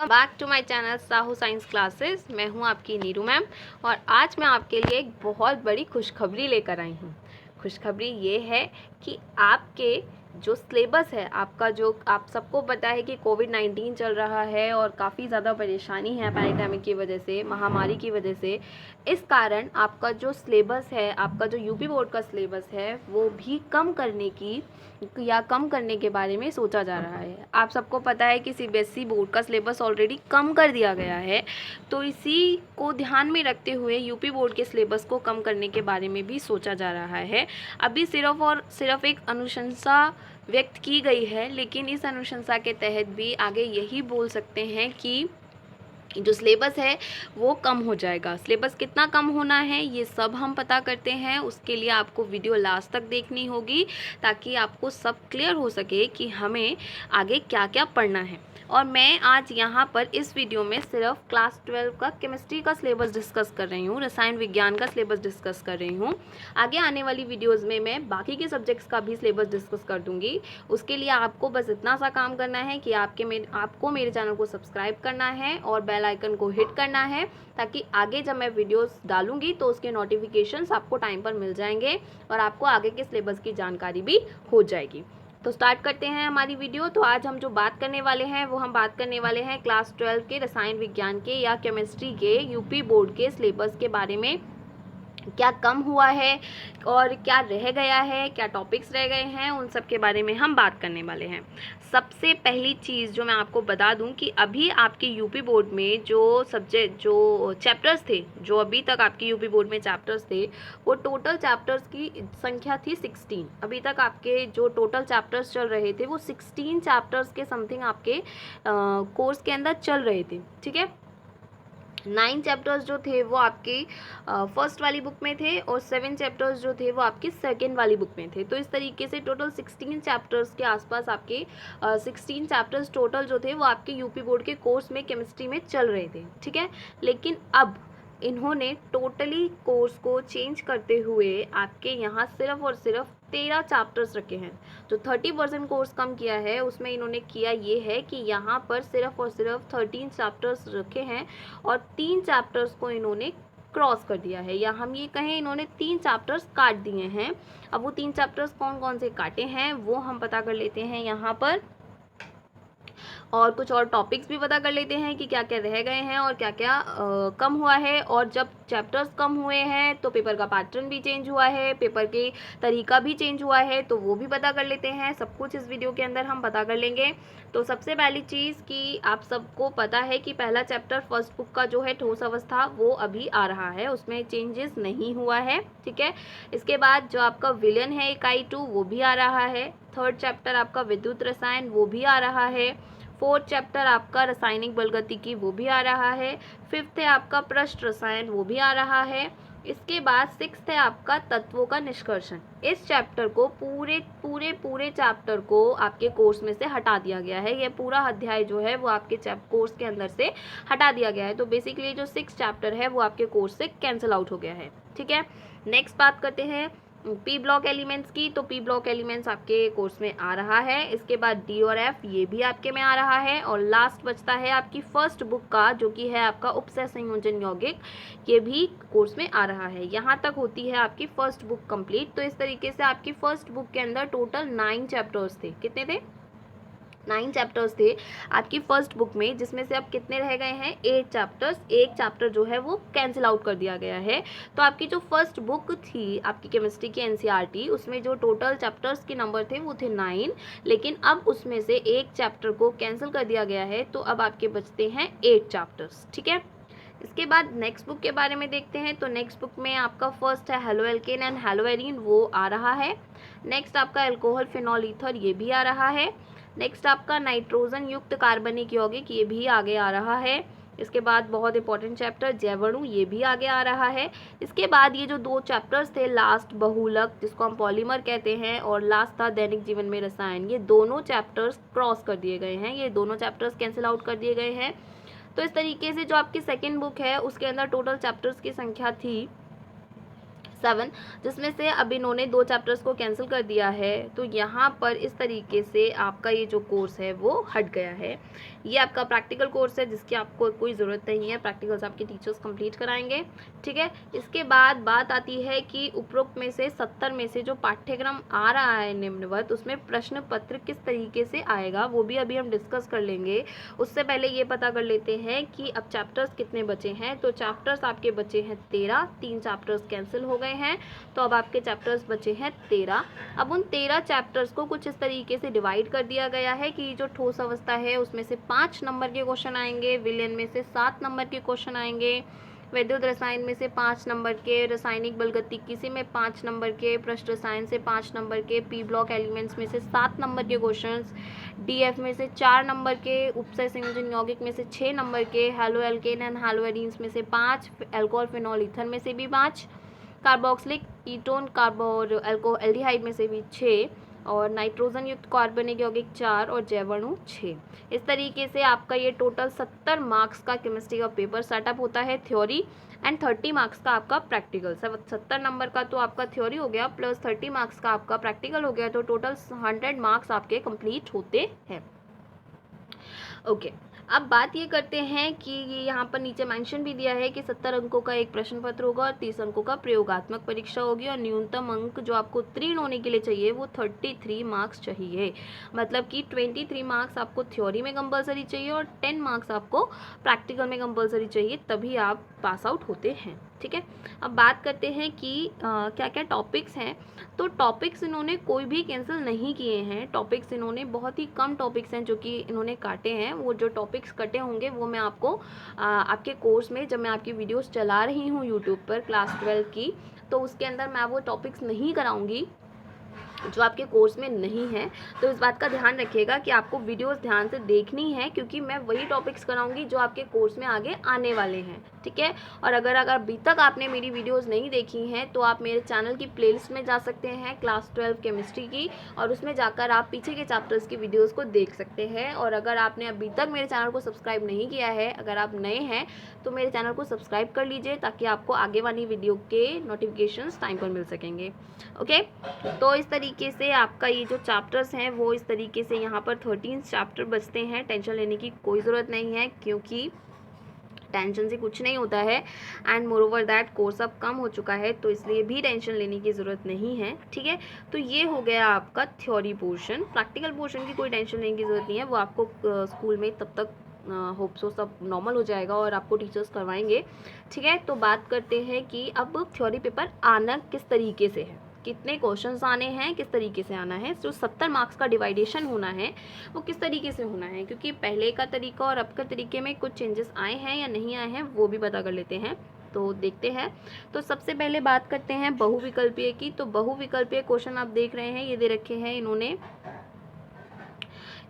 Back to my channel Sahu science classes. मैं हूं आपकी नीरू मैम और आज मैं आपके लिए एक बहुत बड़ी खुशखबरी लेकर आई हूं। खुशखबरी ये है कि आपके जो सिलेबस है आपका, जो आप सबको पता है कि कोविड-19 चल रहा है और काफ़ी ज़्यादा परेशानी है पैंडेमिक की वजह से, महामारी की वजह से। इस कारण आपका जो सिलेबस है, आपका जो यूपी बोर्ड का सिलेबस है, वो भी कम करने के बारे में सोचा जा रहा है। आप सबको पता है कि सीबीएसई बोर्ड का सिलेबस ऑलरेडी कम कर दिया गया है, तो इसी को ध्यान में रखते हुए यूपी बोर्ड के सिलेबस को कम करने के बारे में भी सोचा जा रहा है। अभी सिर्फ और सिर्फ एक अनुशंसा व्यक्त की गई है, लेकिन इस अनुशंसा के तहत भी आगे यही बोल सकते हैं कि जो सिलेबस है वो कम हो जाएगा। सिलेबस कितना कम होना है ये सब हम पता करते हैं। उसके लिए आपको वीडियो लास्ट तक देखनी होगी ताकि आपको सब क्लियर हो सके कि हमें आगे क्या क्या पढ़ना है। और मैं आज यहाँ पर इस वीडियो में सिर्फ क्लास 12 का केमिस्ट्री का सिलेबस डिस्कस कर रही हूँ, रसायन विज्ञान का सिलेबस डिस्कस कर रही हूँ। आगे आने वाली वीडियोज़ में मैं बाकी के सब्जेक्ट्स का भी सिलेबस डिस्कस कर दूँगी। उसके लिए आपको बस इतना सा काम करना है कि आपको मेरे चैनल को सब्सक्राइब करना है और बेल आइकन को हिट करना है, ताकि आगे जब मैं वीडियोस डालूंगी तो उसके नोटिफिकेशंस आपको टाइम पर मिल जाएंगे और आपको आगे के सिलेबस की जानकारी भी हो जाएगी। तो स्टार्ट करते हैं हमारी वीडियो। तो आज हम जो बात करने वाले हैं वो हम बात करने वाले हैं क्लास 12 के रसायन विज्ञान के या केमिस्ट्री के यूपी बोर्ड के सिलेबस के बारे में। क्या कम हुआ है और क्या रह गया है, क्या टॉपिक्स रह गए हैं, उन सब के बारे में हम बात करने वाले हैं। सबसे पहली चीज़ जो मैं आपको बता दूं कि अभी आपके यूपी बोर्ड में जो चैप्टर्स थे, जो अभी तक आपके यूपी बोर्ड में चैप्टर्स थे, वो टोटल चैप्टर्स की संख्या थी 16। अभी तक आपके जो टोटल चैप्टर्स चल रहे थे वो 16 चैप्टर्स के समथिंग आपके कोर्स के अंदर चल रहे थे। ठीक है, 9 चैप्टर्स जो थे वो आपके फर्स्ट वाली बुक में थे और 7 चैप्टर्स जो थे वो आपके सेकेंड वाली बुक में थे। तो इस तरीके से टोटल 16 चैप्टर्स के आसपास आपके 16 चैप्टर्स टोटल जो थे वो आपके यूपी बोर्ड के कोर्स में केमिस्ट्री में चल रहे थे। ठीक है, लेकिन अब इन्होंने टोटली कोर्स को चेंज करते हुए आपके यहाँ सिर्फ और सिर्फ 13 चैप्टर्स रखे हैं। जो 30% कोर्स कम किया है उसमें इन्होंने किया ये है कि यहाँ पर सिर्फ और सिर्फ 13 चैप्टर्स रखे हैं और 3 चैप्टर्स को इन्होंने क्रॉस कर दिया है, या हम ये कहें इन्होंने 3 चैप्टर्स काट दिए हैं। अब वो 3 चैप्टर्स कौन कौन से काटे हैं वो हम पता कर लेते हैं यहाँ पर, और कुछ और टॉपिक्स भी पता कर लेते हैं कि क्या क्या रह गए हैं और क्या क्या कम हुआ है। और जब चैप्टर्स कम हुए हैं तो पेपर का पैटर्न भी चेंज हुआ है, पेपर के तरीका भी चेंज हुआ है, तो वो भी पता कर लेते हैं। सब कुछ इस वीडियो के अंदर हम पता कर लेंगे। तो सबसे पहली चीज़ कि आप सबको पता है कि पहला चैप्टर फर्स्ट बुक का जो है ठोस अवस्था वो अभी आ रहा है, उसमें चेंजेस नहीं हुआ है। ठीक है, इसके बाद जो आपका विलयन है इकाई 2 वो भी आ रहा है। थर्ड चैप्टर आपका विद्युत रसायन वो भी आ रहा है। फोर्थ चैप्टर आपका रासायनिक बलगतिकी वो भी आ रहा है। फिफ्थ है आपका पृष्ठ रसायन वो भी आ रहा है। इसके बाद सिक्स्थ है आपका तत्वों का निष्कर्षण। इस चैप्टर को पूरे चैप्टर को आपके कोर्स में से हटा दिया गया है। ये पूरा अध्याय जो है वो आपके कोर्स के अंदर से हटा दिया गया है। तो बेसिकली जो 6 चैप्टर है वो आपके कोर्स से कैंसिल आउट हो गया है। ठीक है, नेक्स्ट बात करते हैं पी ब्लॉक एलिमेंट्स की। तो पी ब्लॉक एलिमेंट्स आपके कोर्स में आ रहा है। इसके बाद डी और एफ ये भी आपके में आ रहा है। और लास्ट बचता है आपकी फर्स्ट बुक का, जो कि है आपका उपसय संयोजन यौगिक, ये भी कोर्स में आ रहा है। यहाँ तक होती है आपकी फर्स्ट बुक कंप्लीट। तो इस तरीके से आपकी फर्स्ट बुक के अंदर टोटल 9 चैप्टर्स थे। कितने थे? 9 चैप्टर्स थे आपकी फर्स्ट बुक में, जिसमें से अब कितने रह गए हैं? 8 चैप्टर्स। एक चैप्टर जो है वो कैंसिल आउट कर दिया गया है। तो आपकी जो फर्स्ट बुक थी आपकी केमिस्ट्री की एनसीईआरटी, उसमें जो टोटल चैप्टर्स के नंबर थे वो थे 9, लेकिन अब उसमें से एक चैप्टर को कैंसिल कर दिया गया है। तो अब आपके बचते हैं 8 चैप्टर्स। ठीक है, इसके बाद नेक्स्ट बुक के बारे में देखते हैं। तो नेक्स्ट बुक में आपका फर्स्ट है halo alkane and hello arene, वो आ रहा है। नेक्स्ट आपका एल्कोहल फिनॉल ईथर ये भी आ रहा है। नेक्स्ट आपका नाइट्रोजन युक्त कार्बनिक यौगिक ये भी आगे आ रहा है। इसके बाद बहुत इंपॉर्टेंट चैप्टर जैवणु ये भी आगे आ रहा है। इसके बाद ये जो 2 चैप्टर्स थे लास्ट, बहुलक जिसको हम पॉलीमर कहते हैं, और लास्ट था दैनिक जीवन में रसायन, ये दोनों चैप्टर्स क्रॉस कर दिए गए हैं, ये दोनों चैप्टर्स कैंसिल आउट कर दिए गए हैं। तो इस तरीके से जो आपकी सेकेंड बुक है उसके अंदर टोटल चैप्टर्स की संख्या थी 7, जिसमें से अब इन्होंने 2 चैप्टर्स को कैंसिल कर दिया है। तो यहाँ पर इस तरीके से आपका ये जो कोर्स है वो हट गया है। ये आपका प्रैक्टिकल कोर्स है जिसकी आपको कोई ज़रूरत नहीं है, प्रैक्टिकल्स आपके टीचर्स कंप्लीट कराएंगे, ठीक है। इसके बाद बात आती है कि उपरोक्त में से 70 में से जो पाठ्यक्रम आ रहा है निम्नवत, उसमें प्रश्न पत्र किस तरीके से आएगा वो भी अभी हम डिस्कस कर लेंगे। उससे पहले ये पता कर लेते हैं कि अब चैप्टर्स कितने बचे हैं। तो चैप्टर्स आपके बचे हैं 13, 3 चैप्टर्स कैंसिल हो गए हैं, तो अब आपके चैप्टर्स बचे हैं 13। अब उन 13 चैप्टर्स को कुछ इस तरीके से डिवाइड कर दिया गया है कि जो ठोस अवस्था है उसमें से 5 नंबर के क्वेश्चन आएंगे, विलयन में से 7 नंबर के क्वेश्चन आएंगे, वैद्युत रसायन में से 5 नंबर के, रासायनिक बलगतिकी में 5 नंबर के, पृष्ठ रसायन से 5 नंबर के, पी ब्लॉक एलिमेंट्स में से 7 नंबर के क्वेश्चंस, डीएफ में से 4 नंबर के, उपसय संयोजन यौगिक में से 6 नंबर के, hello alkene and hello arenes में से 5, अल्कोहल फिनॉल ईथर में से भी 5, कार्बोक्सिलिक कीटोन कार्बो और एल्डिहाइड में से भी 6, और नाइट्रोजन युक्त कार्बनिक यौगिक 4 और जैवाणु 6। इस तरीके से आपका ये टोटल 70 मार्क्स का केमिस्ट्री का पेपर सेटअप होता है, थ्योरी एंड 30 मार्क्स का आपका प्रैक्टिकल। 70 नंबर का तो आपका थ्योरी हो गया प्लस 30 मार्क्स का आपका प्रैक्टिकल हो गया, तो टोटल 100 मार्क्स आपके कंप्लीट होते हैं। ओके, अब बात ये करते हैं कि ये यहाँ पर नीचे मेंशन भी दिया है कि 70 अंकों का एक प्रश्न पत्र होगा और 30 अंकों का प्रयोगात्मक परीक्षा होगी, और न्यूनतम अंक जो आपको उत्तीर्ण होने के लिए चाहिए वो 33 मार्क्स चाहिए। मतलब कि 23 मार्क्स आपको थ्योरी में कंपलसरी चाहिए और 10 मार्क्स आपको प्रैक्टिकल में कंपलसरी चाहिए, तभी आप पास आउट होते हैं, ठीक है। अब बात करते हैं कि क्या क्या टॉपिक्स हैं। तो टॉपिक्स इन्होंने कोई भी कैंसिल नहीं किए हैं, टॉपिक्स इन्होंने बहुत ही कम टॉपिक्स हैं जो कि इन्होंने काटे हैं। वो जो टॉपिक्स कटे होंगे वो मैं आपको आपके कोर्स में जब मैं आपकी वीडियोस चला रही हूँ यूट्यूब पर क्लास 12 की, तो उसके अंदर मैं वो टॉपिक्स नहीं कराऊंगी जो आपके कोर्स में नहीं है। तो इस बात का ध्यान रखिएगा कि आपको वीडियोस ध्यान से देखनी है, क्योंकि मैं वही टॉपिक्स कराऊंगी जो आपके कोर्स में आगे आने वाले हैं, ठीक है। और अगर अभी तक आपने मेरी वीडियोस नहीं देखी हैं तो आप मेरे चैनल की प्लेलिस्ट में जा सकते हैं क्लास 12 केमिस्ट्री की, और उसमें जाकर आप पीछे के चैप्टर्स की वीडियोज़ को देख सकते हैं। और अगर आपने अभी तक मेरे चैनल को सब्सक्राइब नहीं किया है, अगर आप नए हैं तो मेरे चैनल को सब्सक्राइब कर लीजिए ताकि आपको आगे वाली वीडियो के नोटिफिकेशंस टाइम पर मिल सकेंगे, ओके। तो इस तरीके से आपका ये जो चैप्टर्स हैं वो इस तरीके से यहाँ पर 13 चैप्टर बचते हैं। टेंशन लेने की कोई ज़रूरत नहीं है, क्योंकि टेंशन से कुछ नहीं होता है, and more over that course अब कम हो चुका है, तो इसलिए भी टेंशन लेने की ज़रूरत नहीं है, ठीक है। तो ये हो गया आपका थ्योरी पोर्शन। प्रैक्टिकल पोर्शन की कोई टेंशन लेने की ज़रूरत नहीं है, वो आपको स्कूल में तब तक होप सो सब नॉर्मल हो जाएगा और आपको टीचर्स करवाएंगे, ठीक है। तो बात करते हैं कि अब थ्योरी पेपर आना किस तरीके से है, कितने क्वेश्चंस आने हैं, किस तरीके से आना है, जो 70 मार्क्स का डिवाइडेशन होना है वो किस तरीके से होना है, क्योंकि पहले का तरीका और अब का तरीके में कुछ चेंजेस आए हैं या नहीं आए हैं वो भी पता कर लेते हैं। तो देखते हैं। तो सबसे पहले बात करते हैं बहुविकल्पीय की। तो बहुविकल्पीय क्वेश्चन आप देख रहे हैं, ये दे रखे हैं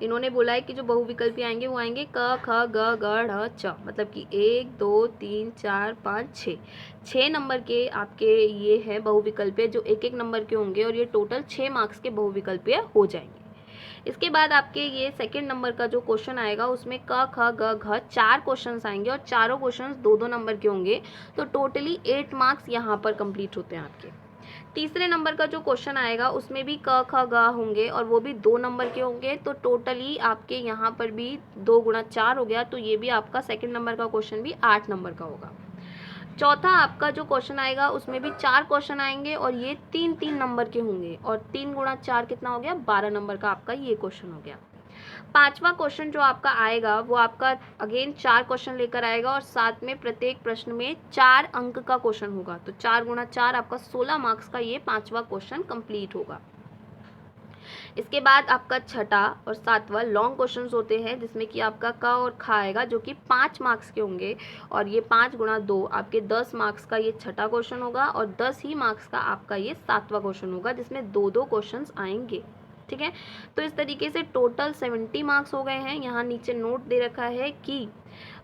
इन्होंने बोला है कि जो बहुविकल्पी आएंगे वो आएंगे क ख ग घ ढ च, मतलब कि 1 2 3 4 5 6 नंबर के आपके ये है बहुविकल्पीय, जो एक एक नंबर के होंगे, और ये टोटल 6 मार्क्स के बहुविकल्पीय हो जाएंगे। इसके बाद आपके ये सेकंड नंबर का जो क्वेश्चन आएगा उसमें क ख ग घ 4 क्वेश्चंस आएंगे और चारों क्वेश्चंस 2-2 नंबर के होंगे, तो टोटली 8 मार्क्स यहाँ पर कंप्लीट होते हैं आपके। तीसरे नंबर का जो क्वेश्चन आएगा उसमें भी क ख ग होंगे और वो भी 2 नंबर के होंगे, तो टोटली आपके यहाँ पर भी 2 गुणा 4 हो गया, तो ये भी आपका सेकंड नंबर का क्वेश्चन भी 8 नंबर का होगा। चौथा आपका जो क्वेश्चन आएगा उसमें भी 4 क्वेश्चन आएंगे और ये 3-3 नंबर के होंगे, और 3 गुणा 4 कितना हो गया, 12 नंबर का आपका ये क्वेश्चन हो गया। पांचवा क्वेश्चन जो आपका आएगा वो आपका अगेन 4 क्वेश्चन लेकर आएगा और साथ में प्रत्येक प्रश्न में 4 अंक का क्वेश्चन होगा, तो 4 गुणा 4 आपका 16 मार्क्स का ये पांचवा क्वेश्चन कंप्लीट होगा। इसके बाद आपका छठा और सातवां लॉन्ग क्वेश्चंस होते हैं, जिसमें कि आपका क और ख आएगा जो कि 5 मार्क्स के होंगे, और ये 5 गुणा 2 आपके 10 मार्क्स का ये छठा क्वेश्चन होगा, और 10 ही मार्क्स का आपका ये सातवां क्वेश्चन होगा, जिसमें 2-2 क्वेश्चंस आएंगे, ठीक है। तो इस तरीके से टोटल 70 मार्क्स हो गए हैं। यहाँ नीचे नोट दे रखा है कि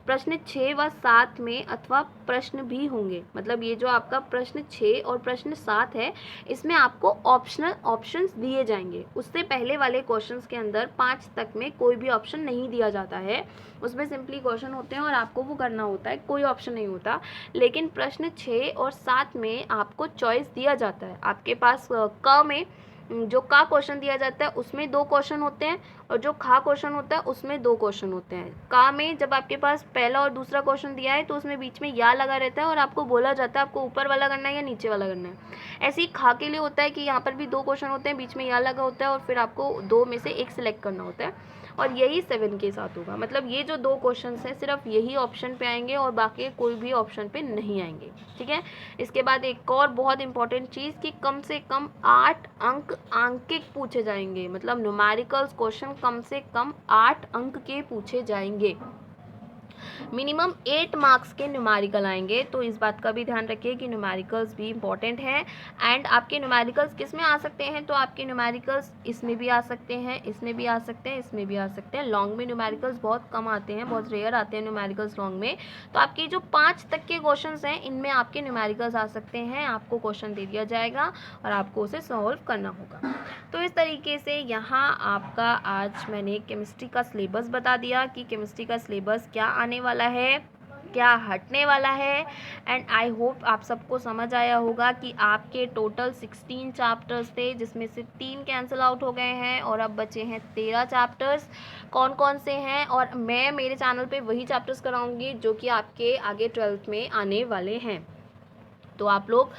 प्रश्न 6 व 7 में अथवा प्रश्न भी होंगे। मतलब ये जो आपका प्रश्न 6 और प्रश्न 7 है, इसमें आपको ऑप्शंस दिए जाएंगे। उससे पहले वाले क्वेश्चंस के अंदर 5 तक में कोई भी ऑप्शन नहीं दिया जाता है, उसमें सिंपली क्वेश्चन होते हैं और आपको वो करना होता है, कोई ऑप्शन नहीं होता। लेकिन प्रश्न 6 और 7 में आपको चॉइस दिया जाता है। आपके पास क में जो का क्वेश्चन दिया जाता है उसमें 2 क्वेश्चन होते हैं और जो खा क्वेश्चन होता है उसमें 2 क्वेश्चन होते हैं। का में जब आपके पास पहला और दूसरा क्वेश्चन दिया है तो उसमें बीच में या लगा रहता है और आपको बोला जाता है आपको ऊपर वाला करना है या नीचे वाला करना है। ऐसे ही खा के लिए होता है कि यहाँ पर भी 2 क्वेश्चन होते हैं, बीच में या लगा होता है और फिर आपको 2 में से एक सिलेक्ट करना होता है। और यही 7 के साथ होगा। मतलब ये जो 2 क्वेश्चंस हैं सिर्फ यही ऑप्शन पे आएंगे और बाकी कोई भी ऑप्शन पे नहीं आएंगे। ठीक है। इसके बाद एक और बहुत इंपॉर्टेंट चीज़ कि कम से कम 8 अंक आंकिक पूछे जाएंगे। मतलब न्यूमेरिकल्स क्वेश्चन कम से कम 8 अंक के पूछे जाएंगे। मिनिमम 8 मार्क्स के न्यूमेरिकल आएंगे। तो इस बात का भी ध्यान रखिए कि न्यूमेरिकल्स भी इंपॉर्टेंट हैं। एंड आपके न्यूमेरिकल्स किस में आ सकते हैं? तो आपके न्यूमेरिकल्स इसमें भी आ सकते हैं, इसमें भी आ सकते हैं, इसमें भी आ सकते हैं। लॉन्ग में न्यूमेरिकल्स बहुत कम आते हैं, बहुत रेयर आते हैं न्यूमेरिकल्स लॉन्ग में। तो आपके जो 5 तक के क्वेश्चंस हैं इनमें आपके न्यूमेरिकल्स आ सकते हैं। आपको क्वेश्चन दे दिया जाएगा और आपको उसे सॉल्व करना होगा। तो इस तरीके से यहाँ आपका आज मैंने केमिस्ट्री का सिलेबस बता दिया कि केमिस्ट्री का सिलेबस क्या आने वाला है, क्या हटने वाला है। एंड आई होप आप सबको समझ आया होगा कि आपके टोटल 16 चैप्टर्स थे, जिसमें से 3 कैंसिल आउट हो गए हैं और अब बचे हैं 13 चैप्टर्स। कौन कौन से हैं? और मैं मेरे चैनल पे वही चैप्टर्स कराऊंगी जो कि आपके आगे 12th में आने वाले हैं। तो आप लोग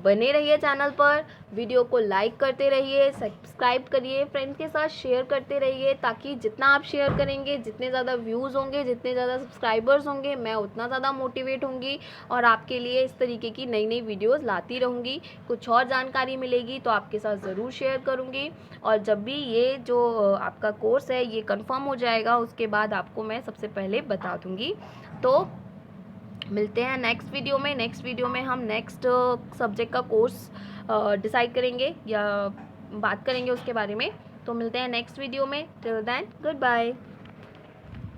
बने रहिए चैनल पर, वीडियो को लाइक करते रहिए, सब्सक्राइब करिए, फ्रेंड्स के साथ शेयर करते रहिए, ताकि जितना आप शेयर करेंगे, जितने ज़्यादा व्यूज़ होंगे, जितने ज़्यादा सब्सक्राइबर्स होंगे, मैं उतना ज़्यादा मोटिवेट होंगी और आपके लिए इस तरीके की नई नई वीडियोज़ लाती रहूँगी। कुछ और जानकारी मिलेगी तो आपके साथ ज़रूर शेयर करूँगी। और जब भी ये जो आपका कोर्स है ये कन्फर्म हो जाएगा उसके बाद आपको मैं सबसे पहले बता दूँगी। तो मिलते हैं नेक्स्ट वीडियो में हम नेक्स्ट सब्जेक्ट का कोर्स डिसाइड करेंगे या बात करेंगे उसके बारे में। तो मिलते हैं नेक्स्ट वीडियो में। Till then good bye.